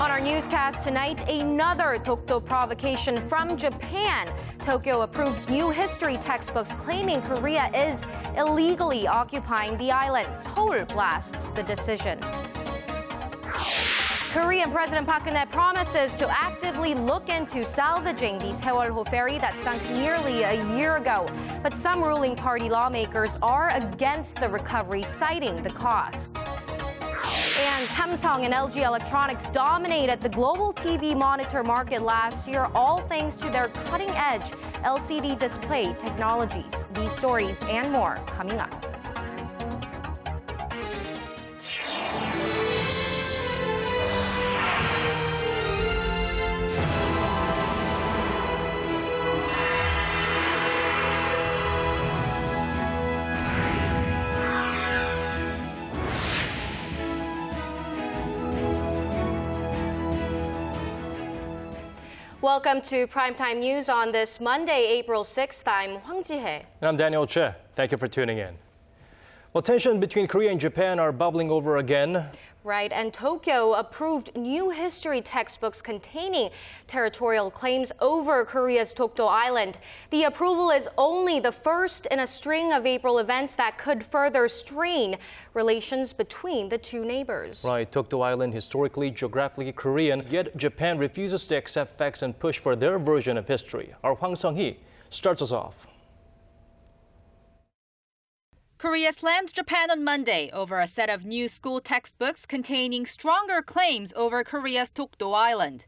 On our newscast tonight, another Dokdo provocation from Japan. Tokyo approves new history textbooks claiming Korea is illegally occupying the island. Seoul blasts the decision. Korean President Park Geun-hye promises to actively look into salvaging the Sewol-ho ferry that sunk nearly a year ago. But some ruling party lawmakers are against the recovery, citing the cost. And Samsung and LG Electronics dominated the global TV monitor market last year, all thanks to their cutting-edge LCD display technologies. These stories and more coming up. Welcome to Primetime News on this Monday, April 6th. I'm Hwang Ji-hye. And I'm Daniel Choy. Thank you for tuning in. Well, tension between Korea and Japan are bubbling over again. Right, and Tokyo approved new history textbooks containing territorial claims over Korea's Dokdo Island. The approval is only the first in a string of April events that could further strain relations between the two neighbors. Right, Dokdo Island, historically, geographically Korean, yet Japan refuses to accept facts and push for their version of history. Our Hwang Ji-hye starts us off. Korea slammed Japan on Monday over a set of new school textbooks containing stronger claims over Korea's Dokdo Island.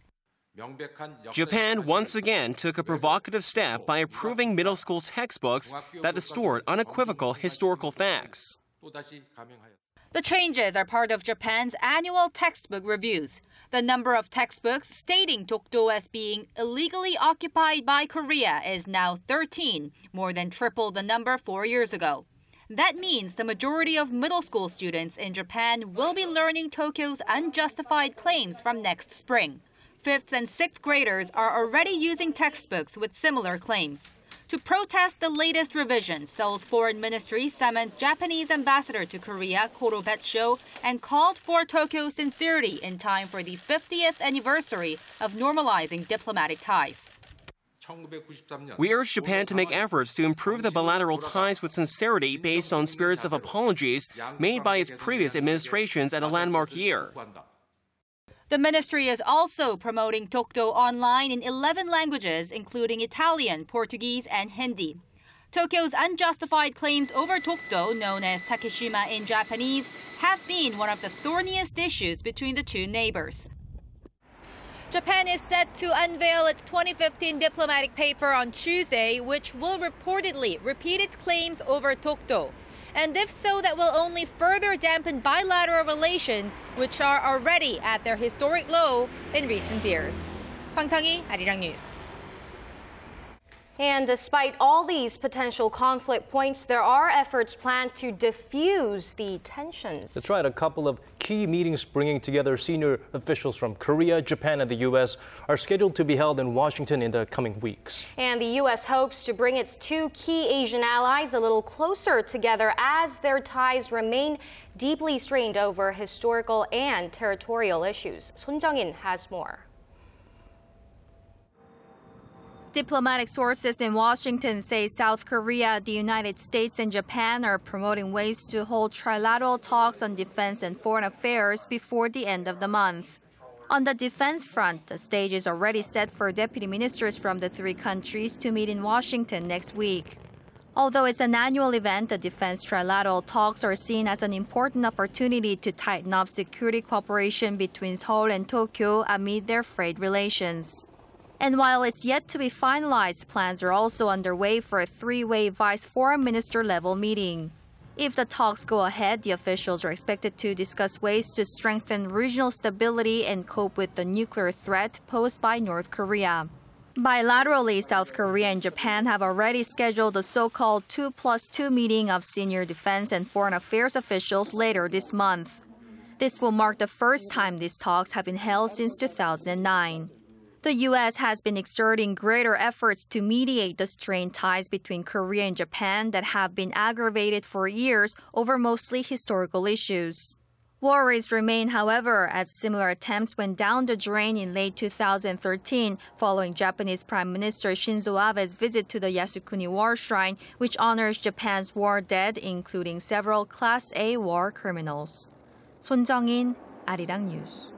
Japan once again took a provocative step by approving middle school textbooks that distort unequivocal historical facts. The changes are part of Japan's annual textbook reviews. The number of textbooks stating Dokdo as being illegally occupied by Korea is now 13, more than triple the number 4 years ago. That means the majority of middle school students in Japan will be learning Tokyo's unjustified claims from next spring. 5th and 6th graders are already using textbooks with similar claims. To protest the latest revisions, Seoul's foreign ministry summoned Japanese ambassador to Korea, Koro Betsho, and called for Tokyo's sincerity in time for the 50th anniversary of normalizing diplomatic ties. We urge Japan to make efforts to improve the bilateral ties with sincerity based on spirits of apologies made by its previous administrations at a landmark year. The ministry is also promoting Dokdo online in 11 languages, including Italian, Portuguese, and Hindi. Tokyo's unjustified claims over Dokdo, known as Takeshima in Japanese, have been one of the thorniest issues between the two neighbors. Japan is set to unveil its 2015 diplomatic paper on Tuesday, which will reportedly repeat its claims over Dokdo. And if so, that will only further dampen bilateral relations, which are already at their historic low in recent years. Hwang Ji-hye, Arirang News. And despite all these potential conflict points, there are efforts planned to diffuse the tensions. That's right. A couple of key meetings bringing together senior officials from Korea, Japan, and the U.S. are scheduled to be held in Washington in the coming weeks. And the U.S. hopes to bring its two key Asian allies a little closer together as their ties remain deeply strained over historical and territorial issues. Son Jung-in has more. Diplomatic sources in Washington say South Korea, the United States, and Japan are promoting ways to hold trilateral talks on defense and foreign affairs before the end of the month. On the defense front, the stage is already set for deputy ministers from the three countries to meet in Washington next week. Although it's an annual event, the defense trilateral talks are seen as an important opportunity to tighten up security cooperation between Seoul and Tokyo amid their frayed relations. And while it's yet to be finalized, plans are also underway for a three-way vice foreign minister level meeting. If the talks go ahead, the officials are expected to discuss ways to strengthen regional stability and cope with the nuclear threat posed by North Korea. Bilaterally, South Korea and Japan have already scheduled a so-called 2+2 meeting of senior defense and foreign affairs officials later this month. This will mark the first time these talks have been held since 2009. The U.S. has been exerting greater efforts to mediate the strained ties between Korea and Japan that have been aggravated for years over mostly historical issues. Worries remain, however, as similar attempts went down the drain in late 2013 following Japanese Prime Minister Shinzo Abe's visit to the Yasukuni War Shrine, which honors Japan's war dead, including several Class A war criminals. 손정인, Arirang News.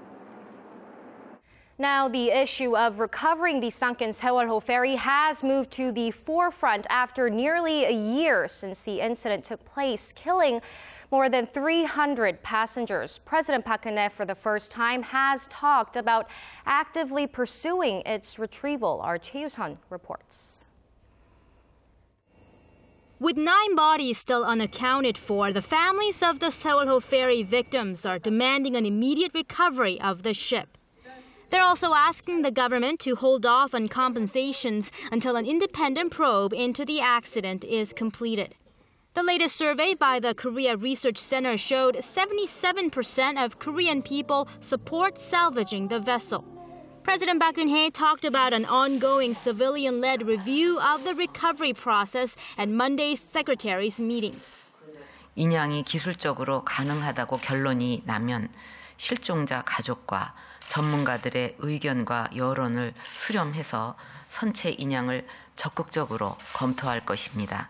Now, the issue of recovering the sunken Sewol-ho ferry has moved to the forefront after nearly a year since the incident took place, killing more than 300 passengers. President Park Geun-hye, for the first time, has talked about actively pursuing its retrieval. Our Chae-Yusun reports. With 9 bodies still unaccounted for, the families of the Sewol-ho ferry victims are demanding an immediate recovery of the ship. They're also asking the government to hold off on compensations until an independent probe into the accident is completed. The latest survey by the Korea Research Center showed 77% of Korean people support salvaging the vessel. President Park Geun-hye talked about an ongoing civilian-led review of the recovery process at Monday's secretaries' meeting. 인양이 기술적으로 가능하다고 결론이 나면 실종자 가족과 전문가들의 의견과 여론을 수렴해서 선체 인양을 적극적으로 검토할 것입니다.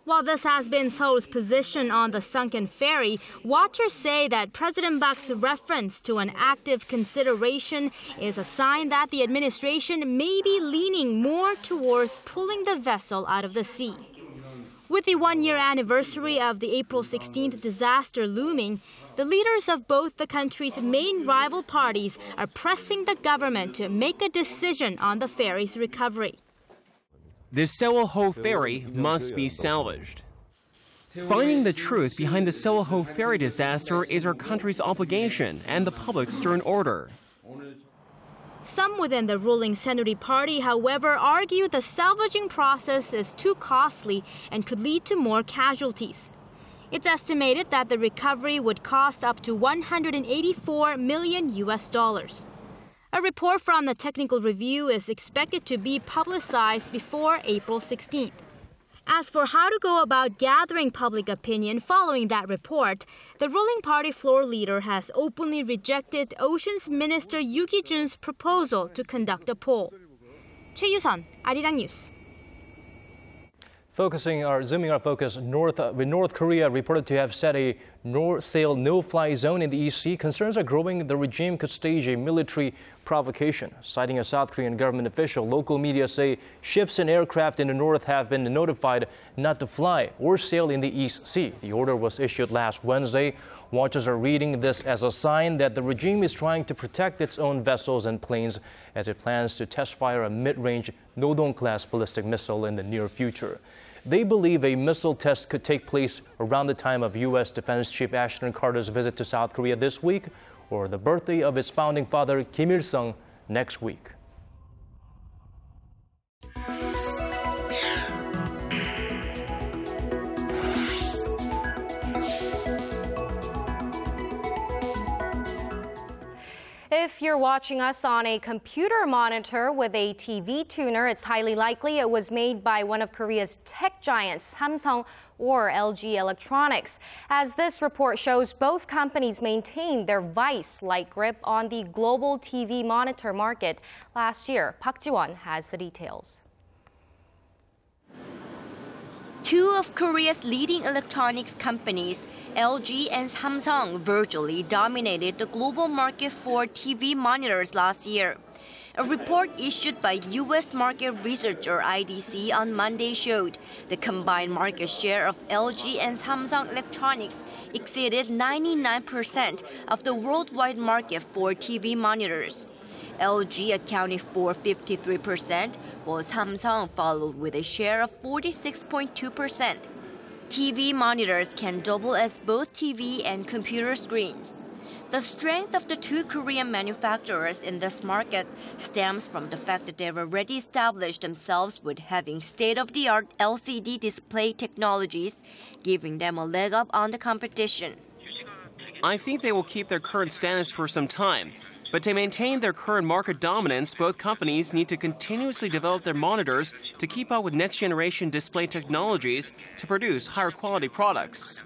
While this has been Seoul's position on the sunken ferry, watchers say that President Park's reference to an active consideration is a sign that the administration may be leaning more towards pulling the vessel out of the sea. With the one-year anniversary of the April 16th disaster looming, the leaders of both the country's main rival parties are pressing the government to make a decision on the ferry's recovery. The Sewol-ho ferry must be salvaged. Finding the truth behind the Sewol-ho ferry disaster is our country's obligation and the public's stern order. Some within the ruling Saenuri party, however, argue the salvaging process is too costly and could lead to more casualties. It's estimated that the recovery would cost up to $184 million. A report from the technical review is expected to be publicized before April 16th. As for how to go about gathering public opinion following that report, the ruling party floor leader has openly rejected Oceans Minister Yoo Ki-jun's proposal to conduct a poll. Chae-Yusun, Arirang News. Zooming our focus North Korea reported to have set a sail no-fly zone in the East Sea. Concerns are growing the regime could stage a military provocation. Citing a South Korean government official, local media say ships and aircraft in the north have been notified not to fly or sail in the East Sea. The order was issued last Wednesday. Watchers are reading this as a sign that the regime is trying to protect its own vessels and planes as it plans to test fire a mid-range Nodong-class ballistic missile in the near future. They believe a missile test could take place around the time of U.S. Defense Chief Ashton Carter's visit to South Korea this week or the birthday of its founding father, Kim Il-sung, next week. If you're watching us on a computer monitor with a TV tuner, it's highly likely it was made by one of Korea's tech giants, Samsung or LG Electronics. As this report shows, both companies maintained their vice-like grip on the global TV monitor market last year. Park Ji-won has the details. Two of Korea's leading electronics companies, LG and Samsung, virtually dominated the global market for TV monitors last year. A report issued by U.S. market researcher IDC on Monday showed the combined market share of LG and Samsung Electronics exceeded 99% of the worldwide market for TV monitors. LG accounted for 53%, while Samsung followed with a share of 46.2%. TV monitors can double as both TV and computer screens. The strength of the two Korean manufacturers in this market stems from the fact that they've already established themselves with having state-of-the-art LCD display technologies, giving them a leg up on the competition. I think they will keep their current status for some time. But to maintain their current market dominance, both companies need to continuously develop their monitors to keep up with next-generation display technologies to produce higher quality products.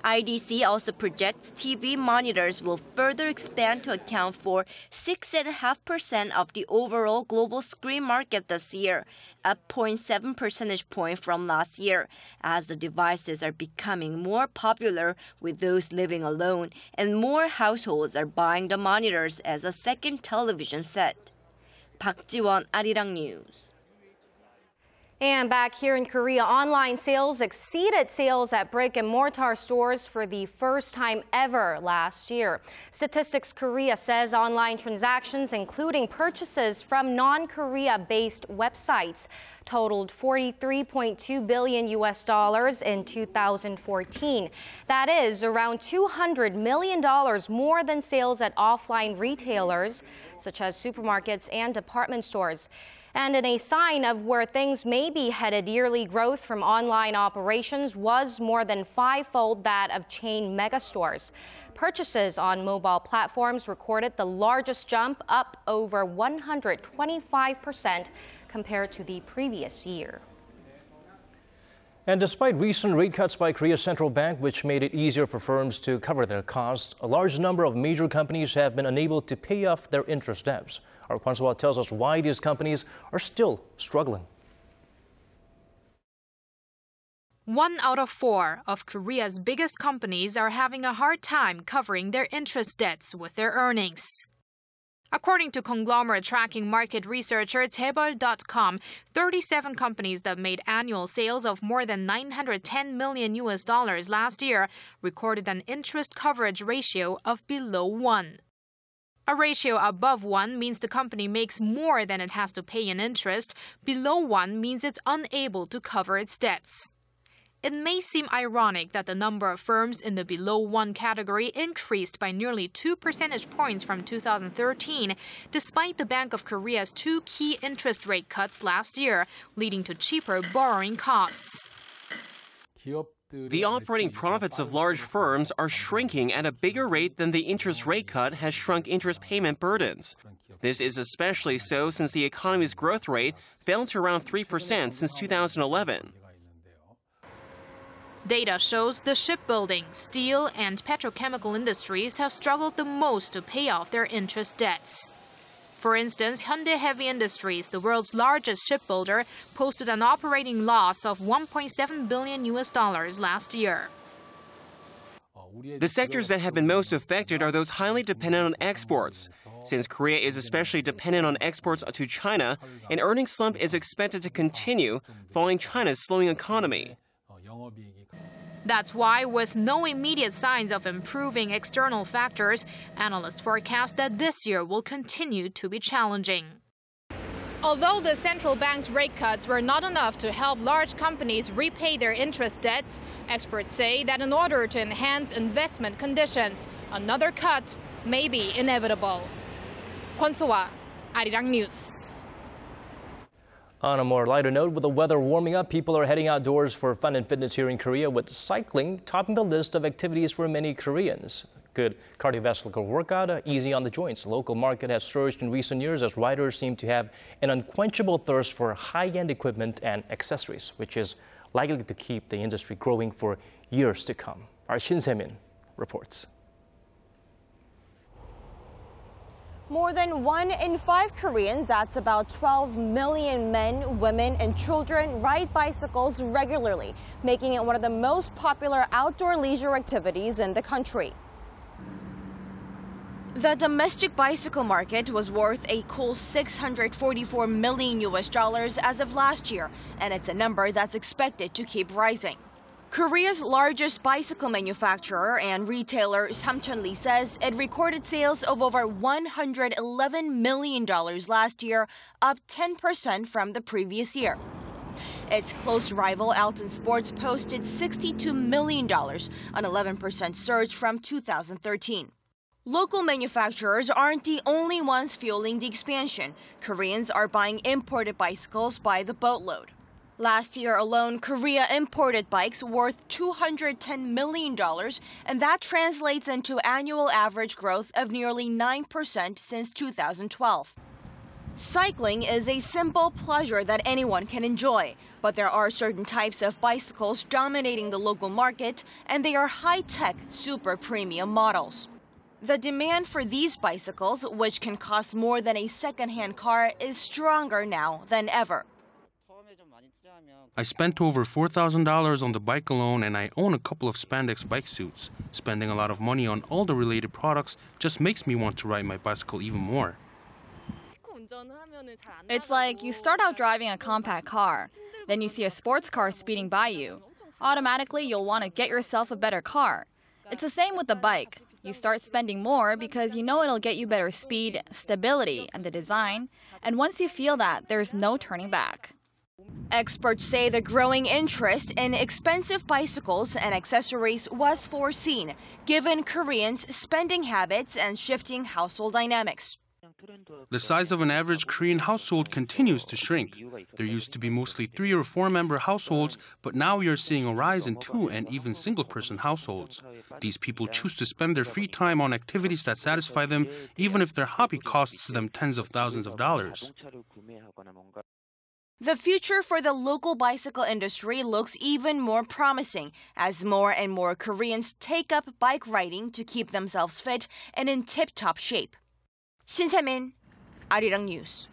IDC also projects TV monitors will further expand to account for 6.5% of the overall global screen market this year, up 0.7 percentage point from last year, as the devices are becoming more popular with those living alone and more households are buying the monitors as a second television set. Park Ji-won, Arirang News. And back here in Korea, online sales exceeded sales at brick-and-mortar stores for the first time ever last year. Statistics Korea says online transactions, including purchases from non-Korea-based websites, totaled $43.2 billion in 2014. That is around $200 million more than sales at offline retailers, such as supermarkets and department stores. And in a sign of where things may be headed, yearly growth from online operations was more than fivefold that of chain megastores. Purchases on mobile platforms recorded the largest jump, up over 125% compared to the previous year. And despite recent rate cuts by Korea's central bank, which made it easier for firms to cover their costs, a large number of major companies have been unable to pay off their interest debts. Our Hwang Ji-hye tells us why these companies are still struggling. 1 out of 4 of Korea's biggest companies are having a hard time covering their interest debts with their earnings. According to conglomerate tracking market researcher Sewol.com, 37 companies that made annual sales of more than $910 million last year recorded an interest coverage ratio of below 1. A ratio above 1 means the company makes more than it has to pay in interest. Below 1 means it's unable to cover its debts. It may seem ironic that the number of firms in the below 1 category increased by nearly 2 percentage points from 2013, despite the Bank of Korea's 2 key interest rate cuts last year, leading to cheaper borrowing costs. The operating profits of large firms are shrinking at a bigger rate than the interest rate cut has shrunk interest payment burdens. This is especially so since the economy's growth rate fell to around 3% since 2011. Data shows the shipbuilding, steel, and petrochemical industries have struggled the most to pay off their interest debts. For instance, Hyundai Heavy Industries, the world's largest shipbuilder, posted an operating loss of $1.7 billion last year. The sectors that have been most affected are those highly dependent on exports. Since Korea is especially dependent on exports to China, an earnings slump is expected to continue following China's slowing economy. That's why, with no immediate signs of improving external factors, analysts forecast that this year will continue to be challenging. Although the central bank's rate cuts were not enough to help large companies repay their interest debts, experts say that in order to enhance investment conditions, another cut may be inevitable. Kwon So-hwa, Arirang News. On a more lighter note, with the weather warming up, people are heading outdoors for fun and fitness here in Korea, with cycling topping the list of activities for many Koreans. Good cardiovascular workout, easy on the joints. The local market has surged in recent years as riders seem to have an unquenchable thirst for high-end equipment and accessories, which is likely to keep the industry growing for years to come. Our Shin Se-min reports. More than 1 in 5 Koreans, that's about 12 million men, women, and children, ride bicycles regularly, making it one of the most popular outdoor leisure activities in the country. The domestic bicycle market was worth a cool $644 million as of last year, and it's a number that's expected to keep rising. Korea's largest bicycle manufacturer and retailer Samcheonli says it recorded sales of over $111 million last year, up 10% from the previous year. Its close rival Alton Sports posted $62 million, an 11% surge from 2013. Local manufacturers aren't the only ones fueling the expansion. Koreans are buying imported bicycles by the boatload. Last year alone, Korea imported bikes worth $210 million, and that translates into annual average growth of nearly 9% since 2012. Cycling is a simple pleasure that anyone can enjoy, but there are certain types of bicycles dominating the local market, and they are high-tech, super premium models. The demand for these bicycles, which can cost more than a second-hand car, is stronger now than ever. I spent over $4,000 on the bike alone, and I own a couple of spandex bike suits. Spending a lot of money on all the related products just makes me want to ride my bicycle even more. It's like you start out driving a compact car, then you see a sports car speeding by you. Automatically, you'll want to get yourself a better car. It's the same with the bike. You start spending more because you know it'll get you better speed, stability, and the design. And once you feel that, there's no turning back. Experts say the growing interest in expensive bicycles and accessories was foreseen, given Koreans' spending habits and shifting household dynamics. The size of an average Korean household continues to shrink. There used to be mostly 3 or 4 member households, but now we are seeing a rise in 2 and even single-person households. These people choose to spend their free time on activities that satisfy them, even if their hobby costs them tens of thousands of dollars. The future for the local bicycle industry looks even more promising as more and more Koreans take up bike riding to keep themselves fit and in tip-top shape. Shin Se-min, Arirang News.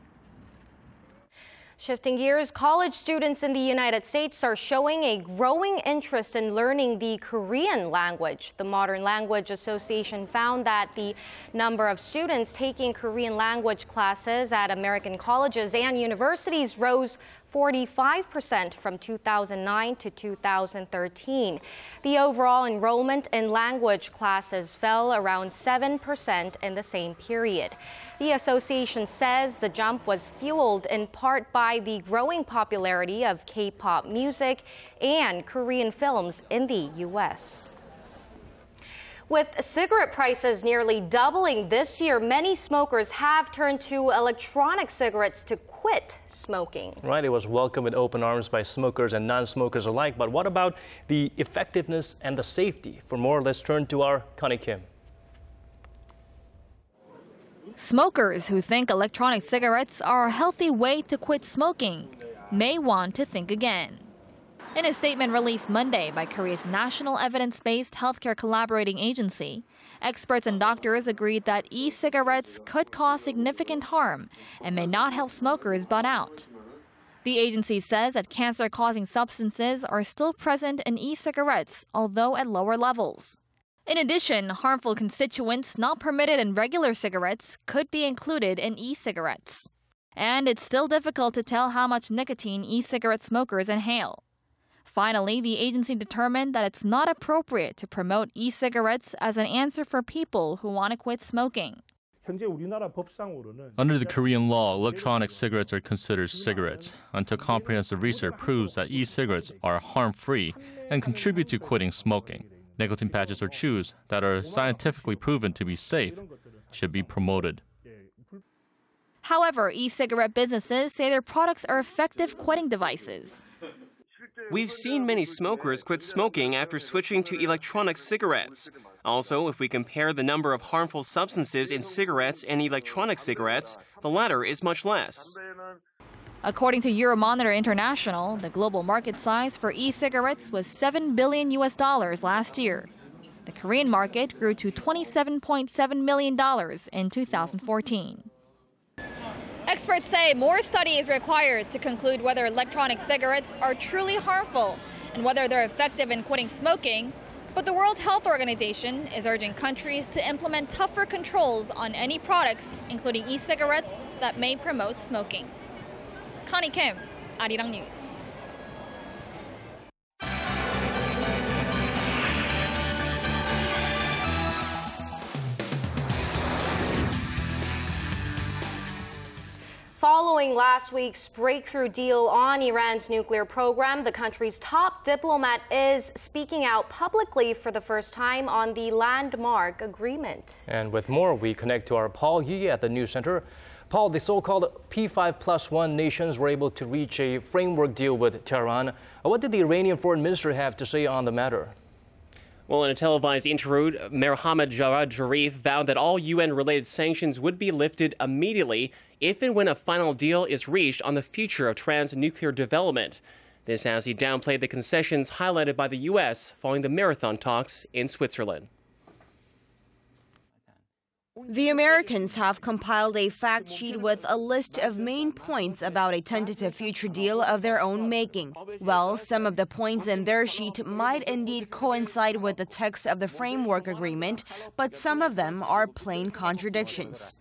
Shifting gears, college students in the United States are showing a growing interest in learning the Korean language. The Modern Language Association found that the number of students taking Korean language classes at American colleges and universities rose 45% from 2009 to 2013. The overall enrollment in language classes fell around 7% in the same period. The association says the jump was fueled in part by the growing popularity of K-pop music and Korean films in the U.S. With cigarette prices nearly doubling this year, many smokers have turned to electronic cigarettes to quit smoking. Right, it was welcomed with open arms by smokers and non-smokers alike. But what about the effectiveness and the safety? For more, let's turn to our Connie Kim. Smokers who think electronic cigarettes are a healthy way to quit smoking may want to think again. In a statement released Monday by Korea's National Evidence-Based Healthcare Collaborating Agency, experts and doctors agreed that e-cigarettes could cause significant harm and may not help smokers bud out. The agency says that cancer-causing substances are still present in e-cigarettes, although at lower levels. In addition, harmful constituents not permitted in regular cigarettes could be included in e-cigarettes. And it's still difficult to tell how much nicotine e-cigarette smokers inhale. Finally, the agency determined that it's not appropriate to promote e-cigarettes as an answer for people who want to quit smoking. Under the Korean law, electronic cigarettes are considered cigarettes until comprehensive research proves that e-cigarettes are harm-free and contribute to quitting smoking. Nicotine patches or chews that are scientifically proven to be safe should be promoted. However, e-cigarette businesses say their products are effective quitting devices. We've seen many smokers quit smoking after switching to electronic cigarettes. Also, if we compare the number of harmful substances in cigarettes and electronic cigarettes, the latter is much less. According to Euromonitor International, the global market size for e-cigarettes was $7 billion last year. The Korean market grew to $27.7 million in 2014. Experts say more study is required to conclude whether electronic cigarettes are truly harmful and whether they're effective in quitting smoking. But the World Health Organization is urging countries to implement tougher controls on any products, including e-cigarettes, that may promote smoking. Connie Kim, Arirang News. Following last week's breakthrough deal on Iran's nuclear program, the country's top diplomat is speaking out publicly for the first time on the landmark agreement. And with more, we connect to our Hwang Ji-hye at the News Center. Paul, the so-called P5+1 nations were able to reach a framework deal with Tehran. What did the Iranian foreign minister have to say on the matter? Well, in a televised interview, Mohammad Jawad Zarif vowed that all UN-related sanctions would be lifted immediately if and when a final deal is reached on the future of trans-nuclear development. This as he downplayed the concessions highlighted by the U.S. following the marathon talks in Switzerland. The Americans have compiled a fact sheet with a list of main points about a tentative future deal of their own making. Well, some of the points in their sheet might indeed coincide with the text of the framework agreement, but some of them are plain contradictions.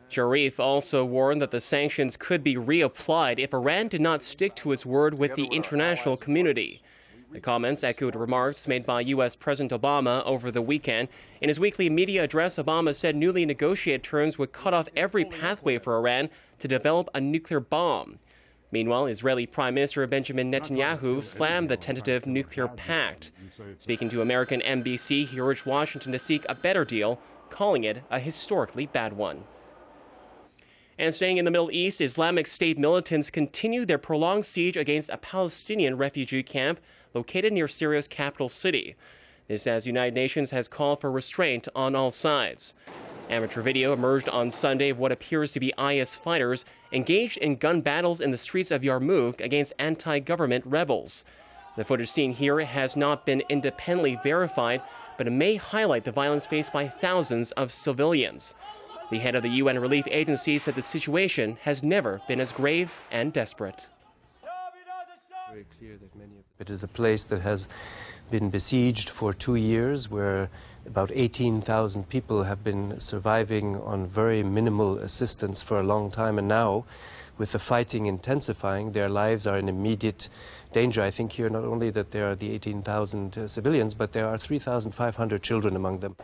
Zarif also warned that the sanctions could be reapplied if Iran did not stick to its word with the international community. The comments echoed remarks made by U.S. President Obama over the weekend. In his weekly media address, Obama said newly negotiated terms would cut off every pathway for Iran to develop a nuclear bomb. Meanwhile, Israeli Prime Minister Benjamin Netanyahu slammed the tentative nuclear pact. Speaking to American NBC, he urged Washington to seek a better deal, calling it a historically bad one. And staying in the Middle East, Islamic State militants continue their prolonged siege against a Palestinian refugee camp located near Syria's capital city. This as the United Nations has called for restraint on all sides. Amateur video emerged on Sunday of what appears to be IS fighters engaged in gun battles in the streets of Yarmouk against anti-government rebels. The footage seen here has not been independently verified, but it may highlight the violence faced by thousands of civilians. The head of the UN relief agency said the situation has never been as grave and desperate. Very clear that it is a place that has been besieged for 2 years, where about 18,000 people have been surviving on very minimal assistance for a long time. And now, with the fighting intensifying, their lives are in immediate danger. I think here not only that there are the 18,000 civilians, but there are 3,500 children among them.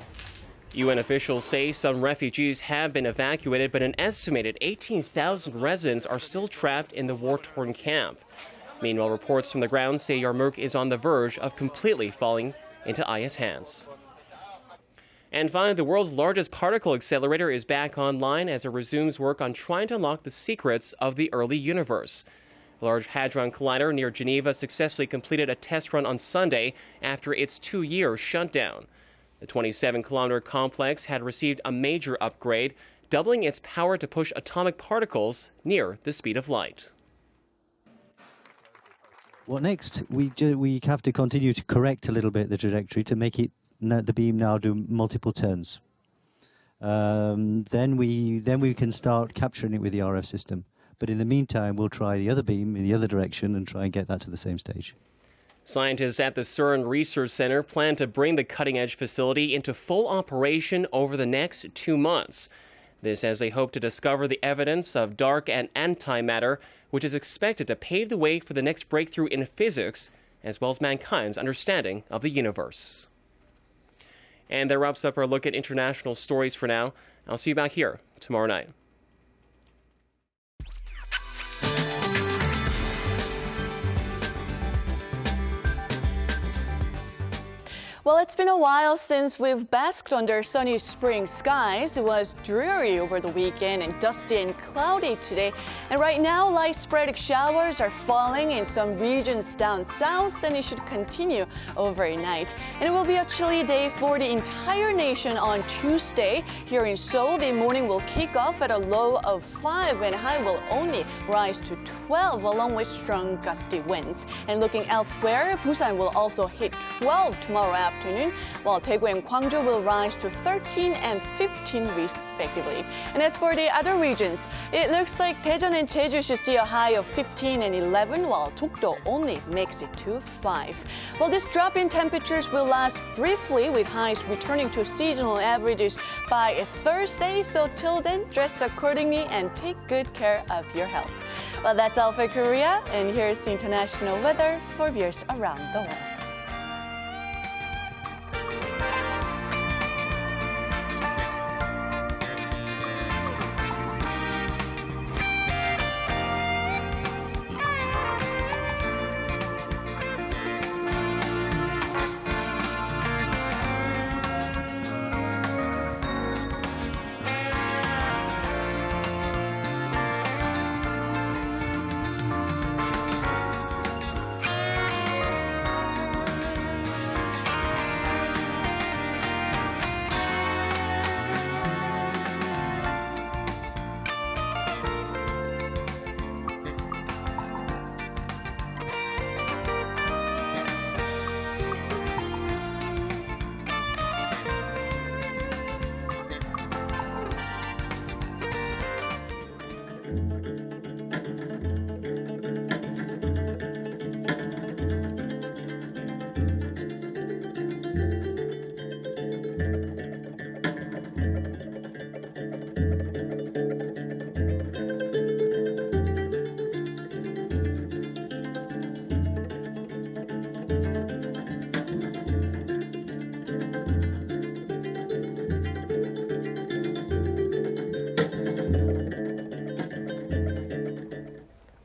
UN officials say some refugees have been evacuated, but an estimated 18,000 residents are still trapped in the war-torn camp. Meanwhile, reports from the ground say Yarmouk is on the verge of completely falling into IS hands. And finally, the world's largest particle accelerator is back online as it resumes work on trying to unlock the secrets of the early universe. The Large Hadron Collider near Geneva successfully completed a test run on Sunday after its 2-year shutdown. The 27-kilometer complex had received a major upgrade, doubling its power to push atomic particles near the speed of light. Well, next, we have to continue to correct a little bit the trajectory to make it the beam now do multiple turns. Then we can start capturing it with the RF system. But in the meantime, we'll try the other beam in the other direction and try and get that to the same stage. Scientists at the CERN Research Center plan to bring the cutting-edge facility into full operation over the next 2 months. This as they hope to discover the evidence of dark and antimatter, which is expected to pave the way for the next breakthrough in physics, as well as mankind's understanding of the universe. And that wraps up our look at international stories for now. I'll see you back here tomorrow night. Well, it's been a while since we've basked under sunny spring skies. It was dreary over the weekend and dusty and cloudy today. And right now, light sporadic showers are falling in some regions down south, and it should continue overnight. And it will be a chilly day for the entire nation on Tuesday. Here in Seoul, the morning will kick off at a low of 5 and high will only rise to 12 along with strong gusty winds. And looking elsewhere, Busan will also hit 12 tomorrow afternoon, while Daegu and Gwangju will rise to 13 and 15 respectively. And as for the other regions, it looks like Daejeon and Jeju should see a high of 15 and 11, while Dokdo only makes it to 5. Well, this drop in temperatures will last briefly, with highs returning to seasonal averages by Thursday. So till then, dress accordingly and take good care of your health. Well, that's all for Korea, and here's the international weather for viewers around the world.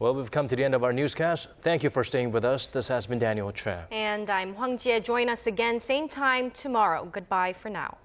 Well, we've come to the end of our newscast. Thank you for staying with us. This has been Daniel Choy. And I'm Hwang Ji-hye. Join us again, same time tomorrow. Goodbye for now.